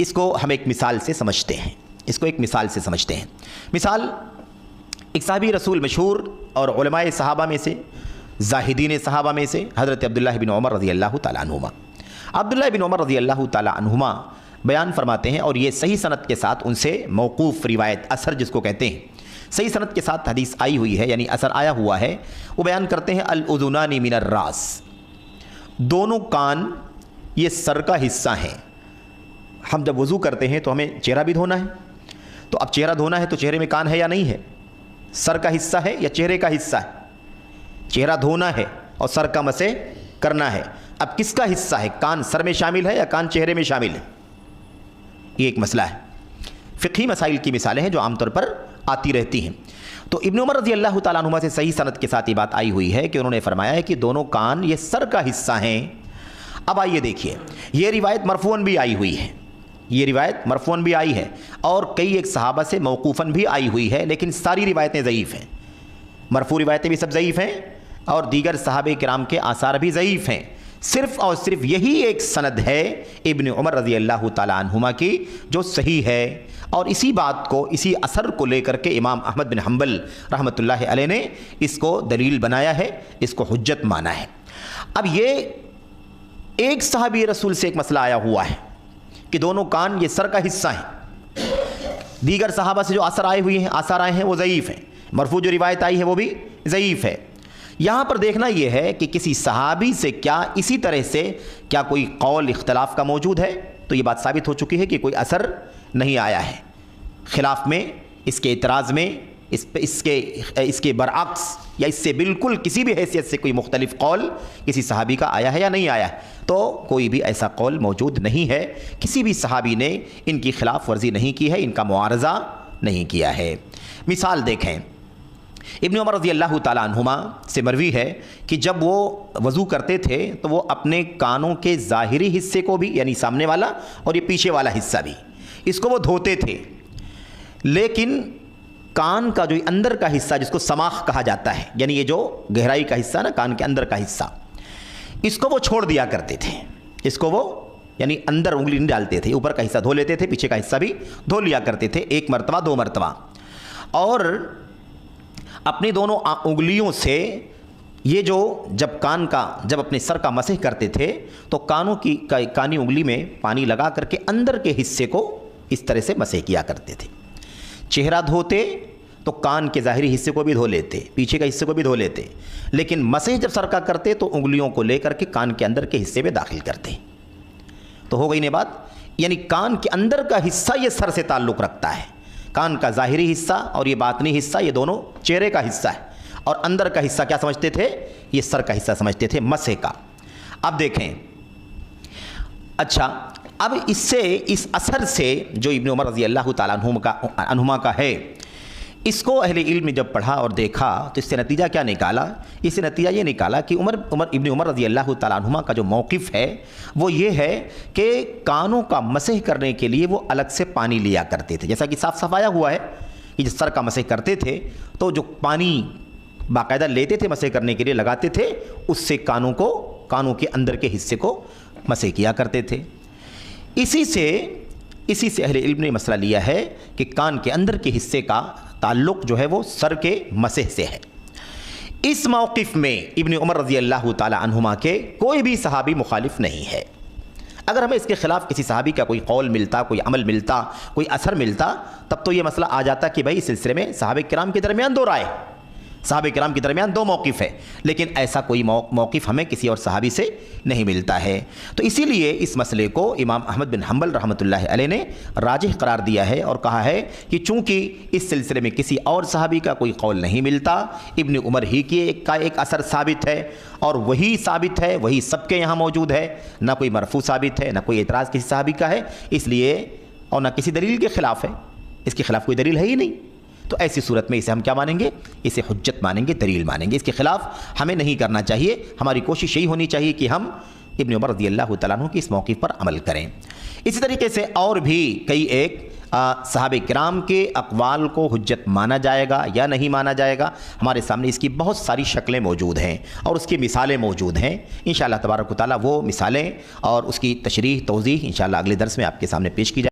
اس کو ہم ایک مثال سے سمجھتے ہیں، مثال ایک صحابی رسول مشہور اور علماء صحابہ میں سے، زاہدین صحابہ میں سے حضرت عبداللہ بن عمر رضی اللہ تعالیٰ عنہما، عبداللہ بن عمر رضی اللہ تعالیٰ عنہما بیان فرماتے ہیں، اور یہ صحیح سند کے ساتھ ان سے موقوف روایت، اثر جس کو کہتے ہیں، صحیح سند کے ساتھ حدیث آئی ہوئی ہے، یعنی اثر آیا ہوا ہے۔ وہ بیان کرتے ہیں الاذنان من الراس، دونوں کان یہ سر کا حصہ ہیں۔ ہم جب وضو کرتے ہیں تو ہمیں چہرہ بھی دھونا ہے، تو اب چہرہ دھونا ہے تو چہرے میں کان ہے یا نہیں ہے؟ سر کا حصہ ہے یا چہرے کا حصہ ہے؟ چہرہ دھونا ہے اور سر کا مسح کرنا ہے، اب کس کا حصہ ہے؟ کان سر میں شامل ہے یا کان چہرے میں شامل ہے؟ یہ ایک مسئلہ ہے، فقہی مسائل کی مثالیں ہیں جو عام طور پر آتی رہتی ہیں۔ تو ابن عمر رضی اللہ تعالیٰ عنہما سے صحیح سند کے ساتھ یہ بات آئی ہوئی ہے کہ انہوں نے فرمایا ہے کہ دونوں کان یہ سر کا حصہ ہیں۔ اب آئیے دیکھیے، یہ روایت مرفوعاً بھی آئی ہوئی ہے، اور کئی ایک صحابہ سے موقوفاً بھی آئی ہوئی ہے، لیکن ساری روایتیں ضعیف ہیں، مرفوع روایتیں بھی سب ضعیف ہیں، اور دیگر صحابہ کرام کے آثار بھی ضعیف ہیں۔ صرف اور صرف یہی ایک سند ہے ابن عمر رضی اللہ تعالیٰ عنہما کی جو صحیح ہے، اور اسی بات کو، اسی اثر کو لے کر کے امام احمد بن حنبل رحمۃ اللہ علیہ نے اس کو دلیل بنایا ہے، اس کو حجت مانا ہے۔ اب یہ ایک صحابی رسول سے ایک مسئلہ آیا ہوا ہے کہ دونوں کان یہ سر کا حصہ ہیں، دیگر صحابہ سے جو آثار آئے ہیں وہ ضعیف ہیں، مرفوع جو روایت آئی ہے وہ بھی ضعیف ہے۔ یہاں پر دیکھنا یہ ہے کہ کسی صحابی سے کیا اسی طرح سے کیا کوئی قول اختلاف کا موجود ہے، تو یہ بات ثابت ہو چکی ہے کہ کوئی اثر نہیں آیا ہے خلاف میں، اس کے اعتراض میں، اس کے برعکس یا اس سے بالکل کسی بھی حیثیت سے کوئی مختلف قول کسی صحابی کا آیا ہے یا نہیں آیا ہے، تو کوئی بھی ایسا قول موجود نہیں ہے، کسی بھی صحابی نے ان کی خلاف ورزی نہیں کی ہے، ان کا معارضہ نہیں کیا ہے۔ مثال دیکھیں، ابن عمر رضی اللہ تعالیٰ عنہما سے مروی ہے کہ جب وہ وضو کرتے تھے تو وہ اپنے کانوں کے ظاہری حصے کو بھی، یعنی سامنے والا اور یہ پیچھے والا حصہ بھی، اس کو وہ دھوتے تھے، لیکن کان کا جو اندر کا حصہ جس کو سماخ کہا جاتا ہے، یعنی یہ جو گہرائی کا حصہ نا، کان کے اندر کا حصہ، اس کو وہ چھوڑ دیا کرتے تھے، اس کو وہ یعنی اندر انگلی نہیں ڈالتے تھے، اوپر کا حصہ دھو لیتے تھے، پیچھے کا حصہ بھی دھو لیا کرتے تھے، ایک مرتبہ 2 مرتبہ، اور اپنی دونوں انگلیوں سے یہ جو جب اپنے سر کا مسح کرتے تھے تو کانی انگلی میں پانی لگا کر کے اندر کے حصے کو اس طرح سے مسح کیا کرتے تھے۔ چہرہ دھوتے تو کان کے ظاہری حصے کو بھی دھو لیتے، پیچھے کا حصے کو بھی دھو لیتے، لیکن مسح جب سر کا کرتے تو انگلیوں کو لے کر کے کان کے اندر کے حصے میں داخل کرتے۔ تو ہو گئی نا بات، یعنی کان کے اندر کا حصہ یہ سر سے تعلق رکھتا ہے، کان کا ظاہری حصہ اور یہ باطنی حصہ یہ دونوں چہرے کا حصہ ہے، اور اندر کا حصہ کیا سمجھتے تھے؟ یہ سر کا حصہ سمجھتے تھے، مسح کا۔ اب دیکھیں، اچھا، اب اس اثر سے جو ابن عمر رضی اللہ تعالیٰ عنہما کا ہے، اس کو اہل علم نے جب پڑھا اور دیکھا تو اس سے نتیجہ کیا نکالا؟ اس سے نتیجہ یہ نکالا کہ ابن عمر رضی اللہ تعالیٰ عنہما کا جو موقف ہے وہ یہ ہے کہ کانوں کا مسح کرنے کے لیے وہ الگ سے پانی لیا کرتے تھے، جیسا کہ صاف آیا ہوا ہے کہ جس سر کا مسح کرتے تھے تو جو پانی باقاعدہ لیتے تھے مسح کرنے کے لیے لگاتے تھے، اس سے کانوں کے اندر کے حصے کو مسح کیا کرتے تھے۔ اسی سے اہل علم نے مسئلہ لیا ہے کہ کان کے اندر کے حصے کا تعلق جو ہے وہ سر کے مسح سے ہے۔ اس موقف میں ابن عمر رضی اللہ تعالی عنہما کے کوئی بھی صحابی مخالف نہیں ہے۔ اگر ہمیں اس کے خلاف کسی صحابی کا کوئی قول ملتا، کوئی عمل ملتا، کوئی اثر ملتا، تب تو یہ مسئلہ آ جاتا کہ بھائی اس سلسلے میں صحابہ کرام کے درمیان 2 رائے، صحابہ کرام کے درمیان 2 موقف ہے، لیکن ایسا کوئی موقف ہمیں کسی اور صحابی سے نہیں ملتا ہے۔ تو اسی لیے اس مسئلے کو امام احمد بن حنبل رحمۃ اللہ علیہ نے راجح قرار دیا ہے اور کہا ہے کہ چونکہ اس سلسلے میں کسی اور صحابی کا کوئی قول نہیں ملتا، ابن عمر ہی کا ایک اثر ثابت ہے، اور وہی ثابت ہے، وہی سب کے یہاں موجود ہے، نہ کوئی مرفوع ثابت ہے، نہ کوئی اعتراض کسی صحابی کا ہے، اس لیے اور نہ کسی دلیل کے خلاف ہے، اس کے خلاف کوئی دلیل ہے ہی نہیں، تو ایسی صورت میں اسے ہم کیا مانیں گے؟ اسے حجت مانیں گے، دلیل مانیں گے، اس کے خلاف ہمیں نہیں کرنا چاہیے۔ ہماری کوشش یہی ہونی چاہیے کہ ہم ابن عمر رضی اللہ تعالیٰ عنہ کی اس موقف پر عمل کریں۔ اسی طریقے سے اور بھی کئی ایک صحابہ کرام کے اقوال کو حجت مانا جائے گا یا نہیں مانا جائے گا، ہمارے سامنے اس کی بہت ساری شکلیں موجود ہیں اور اس کی مثالیں موجود ہیں۔ انشاءاللہ تبارک و تعالیٰ وہ مثالیں اور اس کی تشریح توضیح انشاءاللہ اگلے درس میں آپ کے سامنے پیش کی جائے۔